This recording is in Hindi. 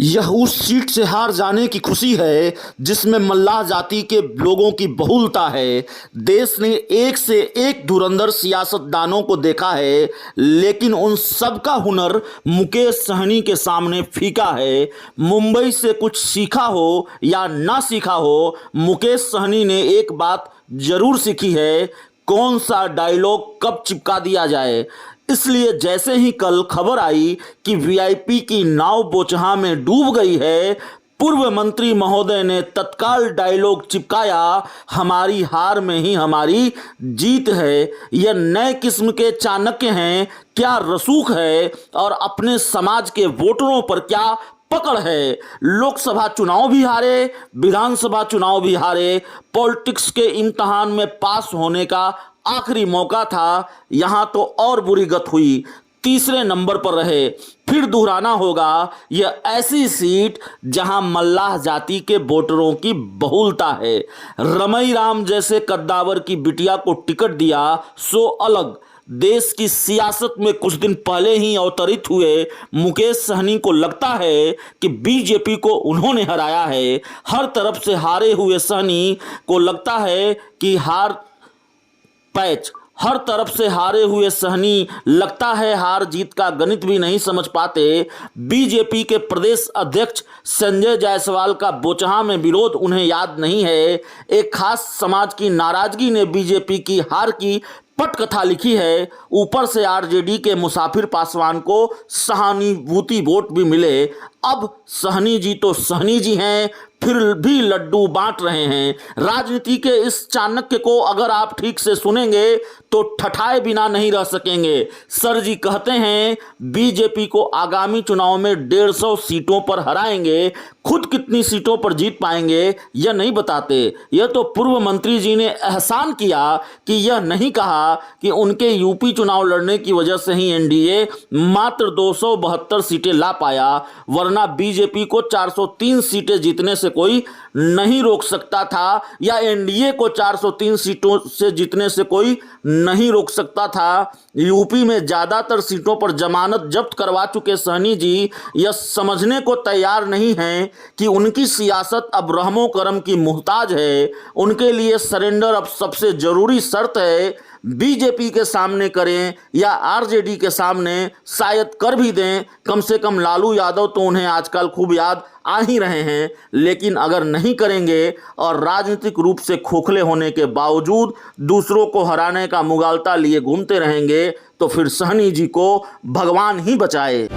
यह उस सीट से हार जाने की खुशी है जिसमें मल्लाह जाति के लोगों की बहुलता है। देश ने एक से एक धुरंधर सियासतदानों को देखा है, लेकिन उन सब का हुनर मुकेश सहनी के सामने फीका है। मुंबई से कुछ सीखा हो या ना सीखा हो, मुकेश सहनी ने एक बात जरूर सीखी है, कौन सा डायलॉग कब चिपका दिया जाए। इसलिए जैसे ही कल खबर आई कि वीआईपी की नाव बोचहां में डूब गई है, पूर्व मंत्री महोदय ने तत्काल डायलॉग चिपकाया, हमारी हार में ही हमारी जीत है। यह नए किस्म के चाणक्य हैं, क्या रसूख है और अपने समाज के वोटरों पर क्या पकड़ है। लोकसभा चुनाव भी हारे, विधानसभा चुनाव भी हारे, पॉलिटिक्स के इम्तिहान में पास होने का आखिरी मौका था, यहां तो और बुरी गत हुई, तीसरे नंबर पर रहे। फिर दोहराना होगा, यह ऐसी सीट जहां मल्लाह जाति के वोटरों की बहुलता है। रमई राम जैसे कद्दावर की बिटिया को टिकट दिया सो अलग। देश की सियासत में कुछ दिन पहले ही अवतरित हुए मुकेश सहनी को लगता है कि बीजेपी को उन्होंने हराया है। हर तरफ से हारे हुए सहनी को लगता है कि हर तरफ से हारे हुए सहनी लगता है हार जीत का गणित भी नहीं समझ पाते। बीजेपी के प्रदेश अध्यक्ष संजय जायसवाल का बोचहां में विरोध उन्हें याद नहीं है। एक खास समाज की नाराजगी ने बीजेपी की हार की पटकथा लिखी है। ऊपर से आरजेडी के मुसाफिर पासवान को सहानुभूति वोट भी मिले। अब सहनी जी तो सहनी जी हैं, फिर भी लड्डू बांट रहे हैं। राजनीति के इस चाणक्य को अगर आप ठीक से सुनेंगे तो ठठाए बिना नहीं रह सकेंगे। सर जी कहते हैं बीजेपी को आगामी चुनाव में 150 सीटों पर हराएंगे, खुद कितनी सीटों पर जीत पाएंगे यह नहीं बताते। यह तो पूर्व मंत्री जी ने एहसान किया कि यह नहीं कहा कि उनके यूपी चुनाव लड़ने की वजह से ही एनडीए मात्र 272 सीटें ला पाया, वरना बीजेपी को 403 सीटें जीतने से कोई नहीं रोक सकता था, या एनडीए को 403 सीटों से जीतने से कोई नहीं रोक सकता था। यूपी में ज्यादातर सीटों पर जमानत जब्त करवा चुके सहनी जी यह समझने को तैयार नहीं हैं कि उनकी सियासत अब रहमो करम की मुहताज है। उनके लिए सरेंडर अब सबसे जरूरी शर्त है। बीजेपी के सामने करें या आरजेडी के सामने, शायद कर भी दें, कम से कम लालू यादव तो उन्हें आजकल खूब याद आ ही रहे हैं। लेकिन अगर नहीं करेंगे और राजनीतिक रूप से खोखले होने के बावजूद दूसरों को हराने का मुगालता लिए घूमते रहेंगे तो फिर सहनी जी को भगवान ही बचाए।